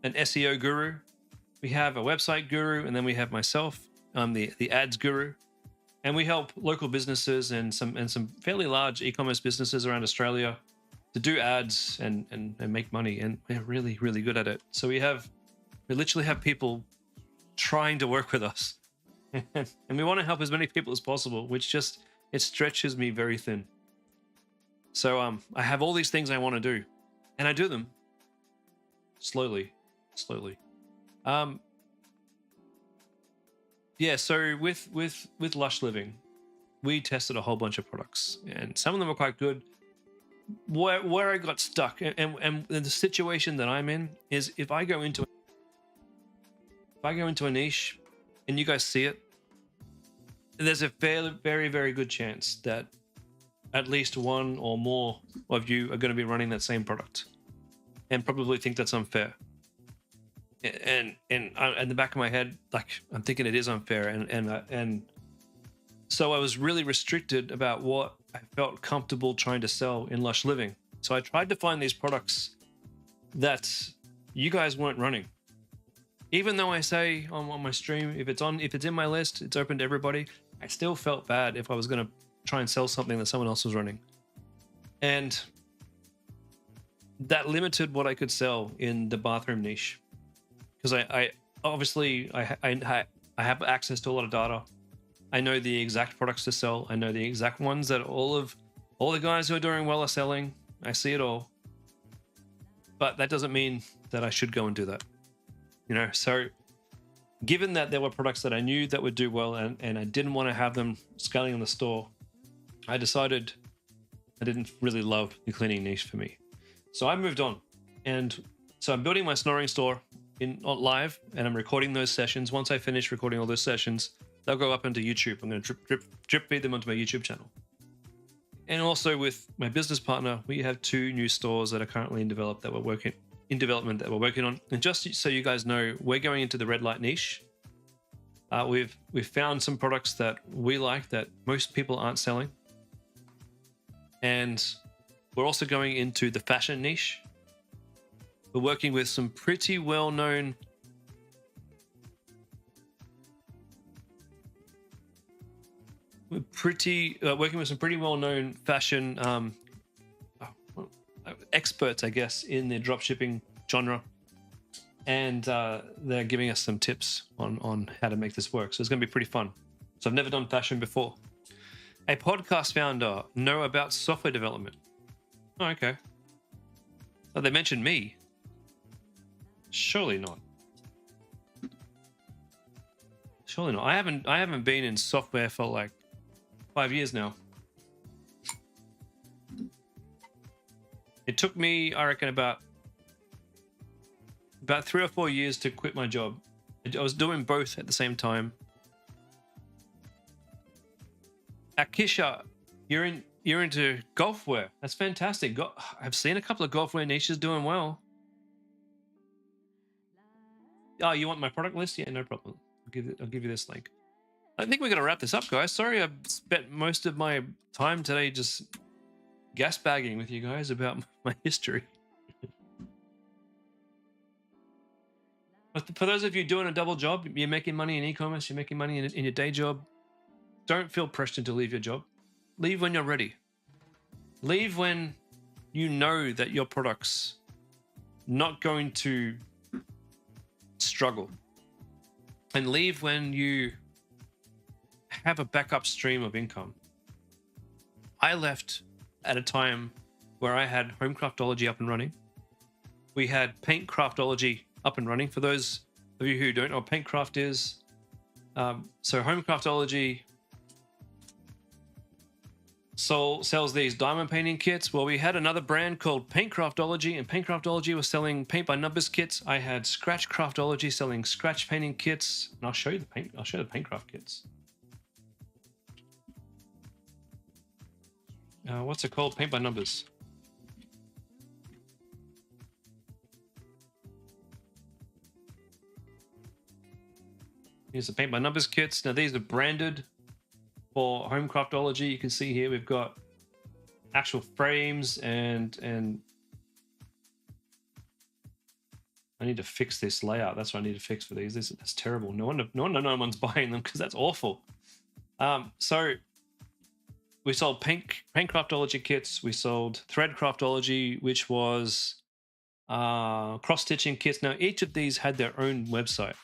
an SEO guru. We have a website guru, and then we have myself. I'm the ads guru. And we help local businesses and some fairly large e-commerce businesses around Australia to do ads and make money. And we're really, really good at it. So we literally have people trying to work with us. And we want to help as many people as possible, which it stretches me very thin. So I have all these things I want to do, and I do them slowly. Yeah, so with Lush Living, we tested a whole bunch of products, and some of them were quite good. Where I got stuck, and the situation that I'm in is if I go into a niche and you guys see it, there's a very, very good chance that at least one or more of you are going to be running that same product and probably think that's unfair. And in the back of my head, like, I'm thinking it is unfair. And so I was really restricted about what I felt comfortable trying to sell in Lush Living. So I tried to find these products that you guys weren't running. Even though I say on my stream, if it's in my list, it's open to everybody, I still felt bad if I was going to try and sell something that someone else was running. And that limited what I could sell in the bathroom niche. Because I obviously have access to a lot of data. I know the exact products to sell. I know the exact ones that all the guys who are doing well are selling. I see it all. But that doesn't mean that I should go and do that. So given that there were products that I knew that would do well and I didn't want to have them scaling in the store, I decided I didn't really love the cleaning niche for me. So I moved on. And so I'm building my snoring store on live, and I'm recording those sessions. Once I finish recording all those sessions, they'll go up into YouTube. I'm going to drip feed them onto my YouTube channel. And also with my business partner, we have 2 new stores that are currently in development that we're working on. And just so you guys know, we're going into the red light niche. We've found some products that we like that most people aren't selling. And we're also going into the fashion niche. We're working with some pretty well-known fashion experts, I guess, in the dropshipping genre. And they're giving us some tips on how to make this work. So it's going to be pretty fun. So I've never done fashion before. A podcast founder know about software development. Oh, okay. Oh, they mentioned me. Surely not. I haven't been in software for like 5 years now. It took me, I reckon, about 3 or 4 years to quit my job. I was doing both at the same time. Akisha, you're you're into golf wear. That's fantastic. I've seen a couple of golf wear niches doing well. Oh, you want my product list? Yeah, no problem. I'll give you this link. I think we're gonna wrap this up, guys. Sorry, I spent most of my time today just gas bagging with you guys about my history. But for those of you doing a double job, you're making money in e-commerce, you're making money in your day job, don't feel pressured to leave your job. Leave when you're ready. Leave when you know that your product's not going to struggle. And leave when you have a backup stream of income. I left at a time where I had Homecraftology up and running. We had Paintcraftology up and running. For those of you who don't know what Paintcraft is, so Homecraftology sells these diamond painting kits. Well, we had another brand called Paintcraftology, and Paintcraftology was selling paint by numbers kits. I had Scratchcraftology selling scratch painting kits, and I'll show you the Paintcraft kits. What's it called? Paint by numbers. Here's the paint by numbers kits. Now these are branded for Homecraftology. You can see here we've got actual frames and I need to fix this layout. That's what I need to fix for these. That's terrible. No wonder no one's buying them because that's awful. So we sold Paintcraftology kits. We sold Threadcraftology, which was cross-stitching kits. Now each of these had their own website,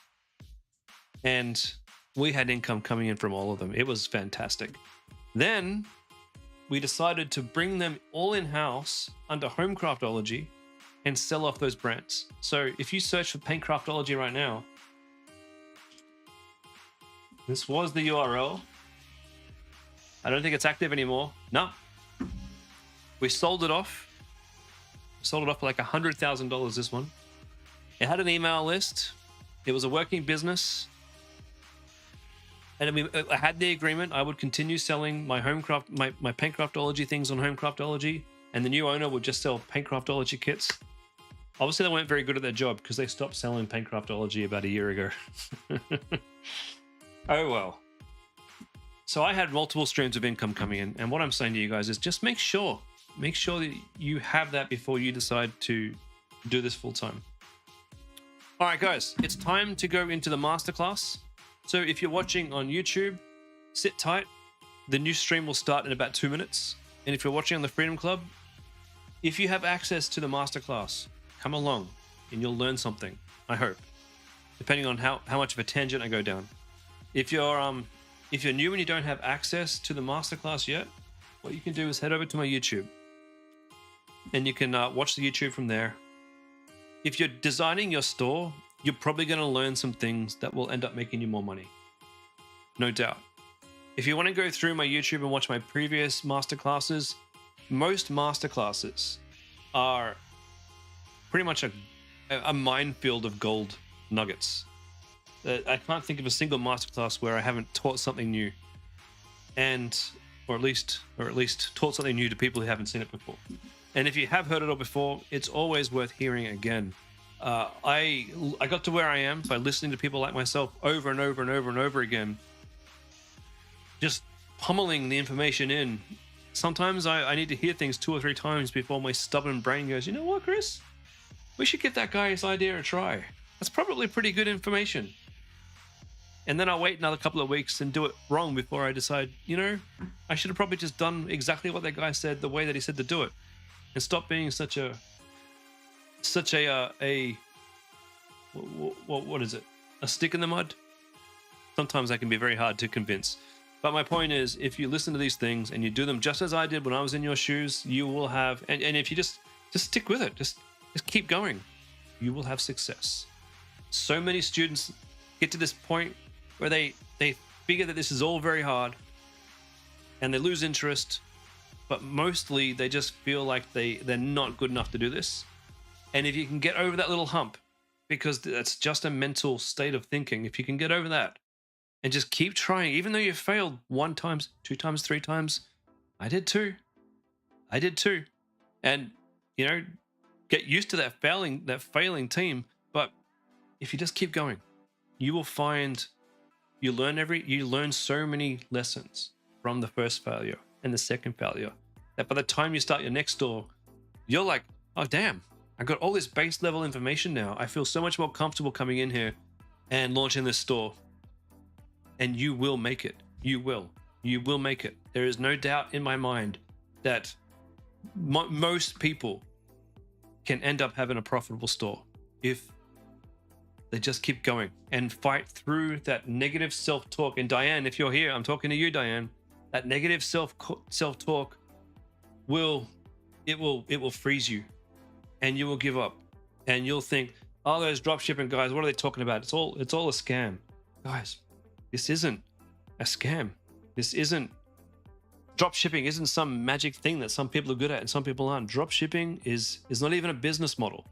and we had income coming in from all of them. It was fantastic. Then we decided to bring them all in-house under Homecraftology and sell off those brands. So if you search for Paintcraftology right now, this was the URL. I don't think it's active anymore. No. We sold it off. Sold it off for like $100,000, this one. It had an email list. It was a working business. And I had the agreement. I would continue selling my my Paintcraftology things on Homecraftology, and the new owner would just sell Paintcraftology kits. Obviously, they weren't very good at their job because they stopped selling Paintcraftology about a year ago. Oh well. So I had multiple streams of income coming in, and what I'm saying to you guys is just make sure that you have that before you decide to do this full time. All right, guys, it's time to go into the masterclass. So if you're watching on YouTube, sit tight. The new stream will start in about 2 minutes. And if you're watching on the Freedom Club, if you have access to the masterclass, come along and you'll learn something, I hope, depending on how much of a tangent I go down. If you're new and you don't have access to the masterclass yet, what you can do is head over to my YouTube and you can watch the YouTube from there. If you're designing your store, you're probably going to learn some things that will end up making you more money. No doubt. If you want to go through my YouTube and watch my previous masterclasses, most masterclasses are pretty much a minefield of gold nuggets. I can't think of a single masterclass where I haven't taught something new, or at least taught something new to people who haven't seen it before. And if you have heard it all before, it's always worth hearing again. I got to where I am by listening to people like myself over and over and over and over again, just pummeling the information in. Sometimes I need to hear things 2 or 3 times before my stubborn brain goes, you know what, Chris? We should give that guy's idea a try. That's probably pretty good information. And then I'll wait another couple of weeks and do it wrong before I decide, you know, I should have probably just done exactly what that guy said the way that he said to do it, and stop being such a what is it? A stick in the mud? Sometimes that can be very hard to convince. But my point is, if you listen to these things and you do them just as I did when I was in your shoes, you will have, and if you just stick with it, just keep going, you will have success. So many students get to this point where they figure that this is all very hard and they lose interest, but mostly they just feel like they're not good enough to do this. And if you can get over that little hump, because that's just a mental state of thinking, if you can get over that and just keep trying, even though you failed 1 time, 2 times, 3 times, I did too. I did too. And, you know, get used to that failing team. But if you just keep going, you will find you learn so many lessons from the first failure and the second failure that by the time you start your next store, you're like, oh damn, I got all this base level information now. I feel so much more comfortable coming in here and launching this store. And you will make it. You will make it. There is no doubt in my mind that most people can end up having a profitable store if they just keep going and fight through that negative self-talk. And Diane, if you're here, I'm talking to you, Diane. That negative self-talk will freeze you, and you will give up, and you'll think, oh, those dropshipping guys, what are they talking about? It's all a scam. Guys, this isn't a scam. Dropshipping isn't some magic thing that some people are good at and some people aren't. Dropshipping is not even a business model.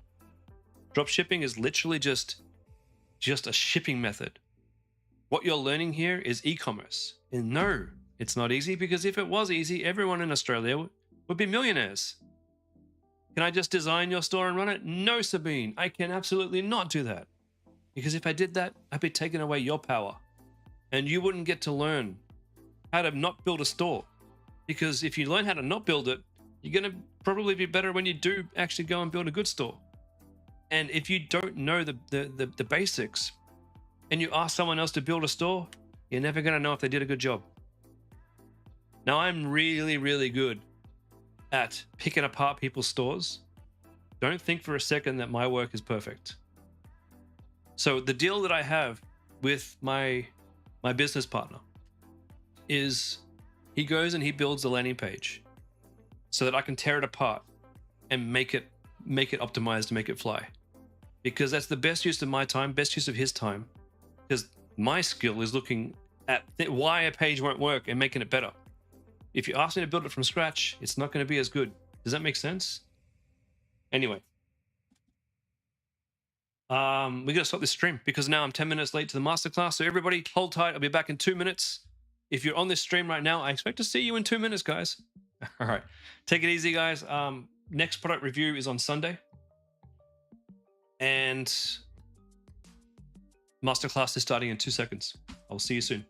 Dropshipping is literally just a shipping method. What you're learning here is e-commerce. And no, it's not easy, because if it was easy, everyone in Australia would be millionaires. Can I just design your store and run it? No, Sabine, I can absolutely not do that. Because if I did that, I'd be taking away your power. And you wouldn't get to learn how to not build a store. Because if you learn how to not build it, you're going to probably be better when you do actually go and build a good store. And if you don't know the basics and you ask someone else to build a store, you're never going to know if they did a good job. Now, I'm really, really good at picking apart people's stores. Don't think for a second that my work is perfect. So the deal that I have with my business partner is he goes and he builds a landing page so that I can tear it apart and make it optimized to make it fly. Because that's the best use of my time, best use of his time. Because my skill is looking at why a page won't work and making it better. If you ask me to build it from scratch, it's not going to be as good. Does that make sense? Anyway, we got to stop this stream because now I'm 10 minutes late to the masterclass. So everybody hold tight. I'll be back in 2 minutes. If you're on this stream right now, I expect to see you in 2 minutes, guys. All right. Take it easy, guys. Next product review is on Sunday. And masterclass is starting in 2 seconds. I'll see you soon.